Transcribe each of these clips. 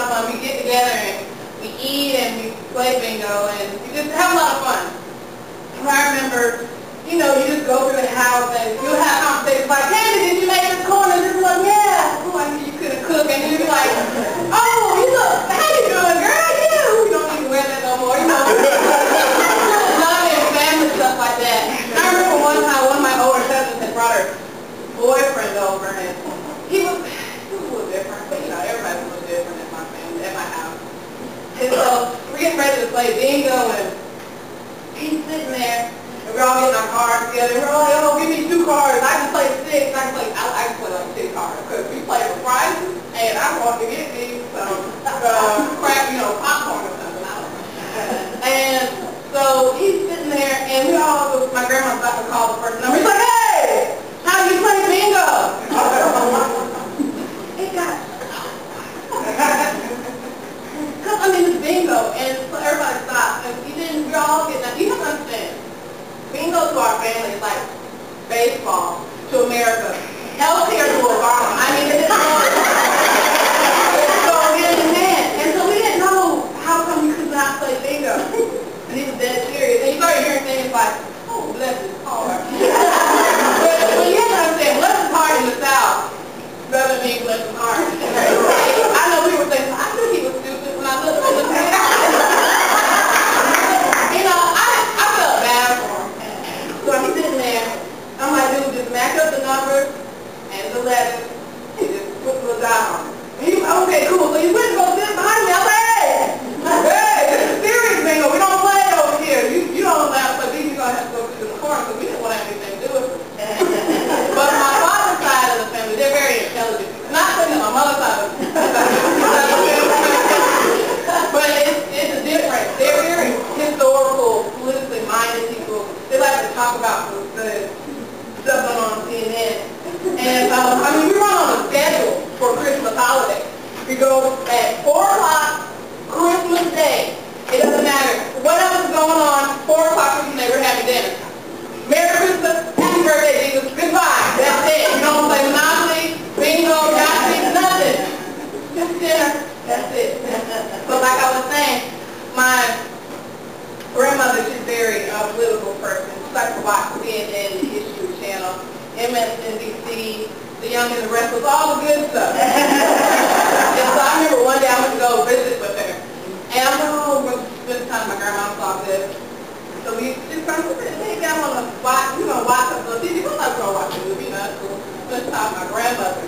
of fun. We get together and we eat and we play bingo and we just have a lot of fun. And I remember, you know, you just go through the house and you'll have conversations like, Candy, did you make this corn? And just like, yeah. Oh, I knew you couldn't cook. And you'd be like, oh, you look, how you doing, girl? Yeah, we don't need to wear that no more, you know. Love and family stuff like that. I remember one time one of my older cousins had brought her boyfriend over and he was a little different, but you know, everybody's a little different at my family, at my house. And so we're getting ready to play bingo and he's sitting there and we're all getting our cards together and we're all like, oh, give me 2 cards. I can play 6. I can play like 10 cards because we play for prizes and I want to get me some crap, you know, popcorn or something. And so he's sitting there and my grandma's about to call the first number. He's like, hey, how do you play bingo? It got because I mean it's bingo and so everybody stopped and we all get that. You have to understand, bingo to our family is like baseball to America, healthcare to Obama. I mean it's so hand in hand. And so we didn't know how come you could not play bingo. And he was dead serious. And you started hearing things like, oh, bless his heart. but you have to understand, bless his heart in the South doesn't mean bless his heart. I know people say, I knew he was stupid when I looked at him. You know, I felt bad for him. So I'm sitting there, I'm like, dude, just match up the numbers and the letters and just put the dot on it. And he was like, okay, cool. So you went to go sit behind me. I was like, hey, this is serious bingo. We don't play it over here. You don't laugh, but then you're going to have to go to the corner because we didn't want to have anything to do with it. But my father's side of the family, they're very intelligent. Not saying that my mother's side of the family. But it's a difference. They're very historical, politically minded people. They like to talk about the stuff going on CNN. And I mean, we run on a schedule for Christmas holiday. We go at 4 o'clock Christmas Day. It doesn't matter. Whatever's going on, 4 o'clock Christmas Day, we're having dinner. Merry Christmas, happy birthday, Jesus, goodbye. That's it. We don't play Monopoly, bingo, Yahtzee, nothing. Just dinner. That's it. So like I was saying, my grandmother, she's very political person. She likes to watch CNN, the History Channel, MSNBC, The Young and the Restless, all the good stuff. And so I remember one day I went to go visit with her. And I'm like, oh, we're spending time with my grandma's all good. So we just started to say, hey, I want to watch, we're going to watch a little TV. We're not going to watch a movie, you know, that's cool. Let's talk to my grandmother.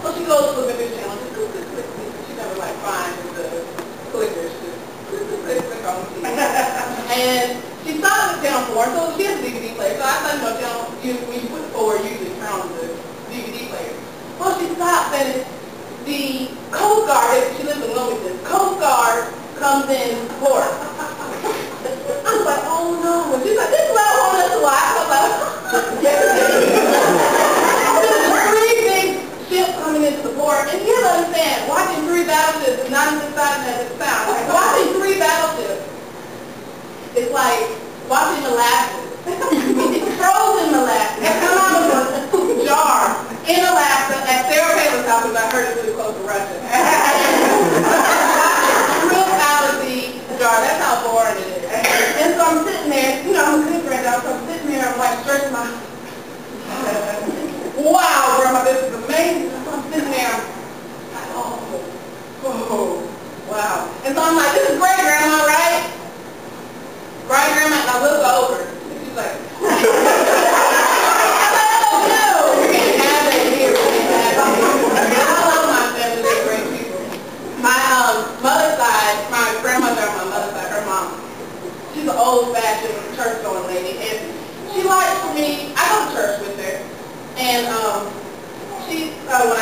So she goes to the movie channel, just click, click, click, click. She never like finds the clickers, just click, click, click, click on the TV. And she saw the channel 4, so she has a DVD player. So I thought, you know, channel, when you put 4, you usually turn on the DVD player. Well, she stopped and the Coast Guard, she lives in Wilmington, Coast Guard comes in port. I was like, oh no. And she's like, this is what I want us to watch. I was like, there's 3 big ships coming into the port. And you have to understand, watching 3 battleships is not as exciting as it sounds. Like, watching 3 battleships is like watching molasses. It's frozen molasses. It comes out of a jar in Alaska at Sarah Palin's house, because I heard it's really close to Russia. Real out of the jar. That's how boring it is. And so I'm sitting there, you know, I'm a good friend now, so I'm sitting there, I'm like stretching my, wow, grandma, this is amazing. So I'm sitting there, I'm like, oh, wow. And so I'm like, this is great, grandma, right? Right, grandma? And I look over, and she's like, oh no, we can't have that here, we can't have that here. I love my family, they're great people. My mother's side, my grandmother on my mother's side, her mom, she's an old-fashioned church-going lady, and she likes for me, I go to church with her, and when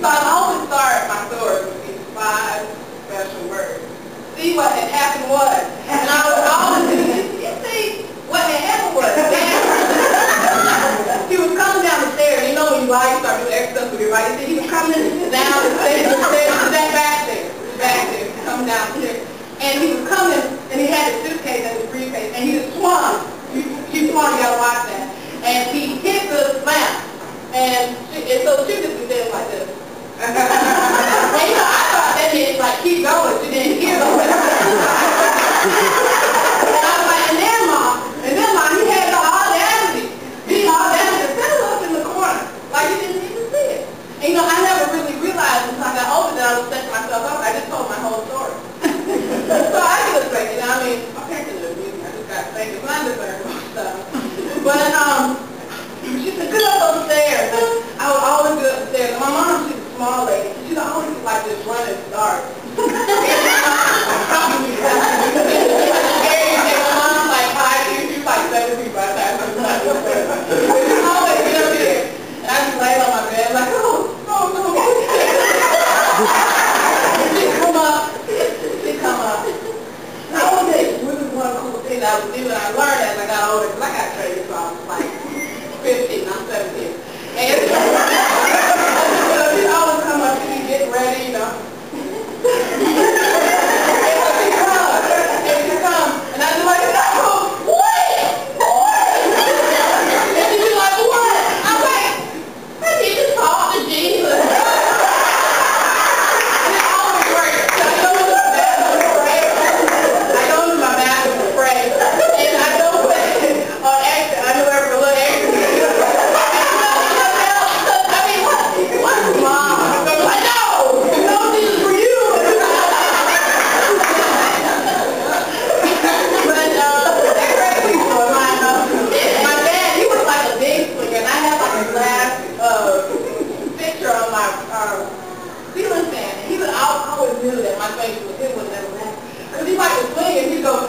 So I always start my story with these 5 special words. See, what had happened was, and I was always thinking, you see, what had happened was, he was coming down the stairs. You know when you lie, you start doing extra stuff with your body. He was coming down the stairs, back there, coming down the stairs. And he was coming, and he had his suitcase and his briefcase, and he was swung. He swung, you gotta watch that. And he hit the lamp. And so she just was there like this. And you know, I thought that meant like keep going. She didn't hear the and I was like, and then mom, he had the audacity. He audacity to set up in the corner. Like he didn't even see it. And you know, I never really realized until I got older that I was setting myself up. I just told my whole story. So I just like, you know, I mean, my parents didn't abuse me. I just got thankful. I deserve most stuff. But she said, go up those stairs. And I would always go up the stairs. And my mom, she's a small lady. She'd always like this running start. My mom's like 5 years. She's like 7 feet by the time she was like this. She'd always get up here. And I just laid on my bed like, oh no. She'd come up. And I would say, this is one cool thing that I would do, and I learned as I got older, because I got traded, so I was like 15, I'm 17. And so she'd always come up, she'd be getting ready, you know. And so she'd come, and I'd be like, no, wait! And she'd be like, what? I'm like, I need to talk to Jesus. And it always works. So I go to the bathroom to pray. I go to my bathroom to pray. And I don't put on extra. I know every little extra. I mean, what's mom? I'm like, no, this is for you. But they're great people of mine. My dad, he was like a big slinger, and I had like a glass picture on my ceiling fan. And he would, I always knew that my face was, it would never move. Because he liked to swing, and he'd go,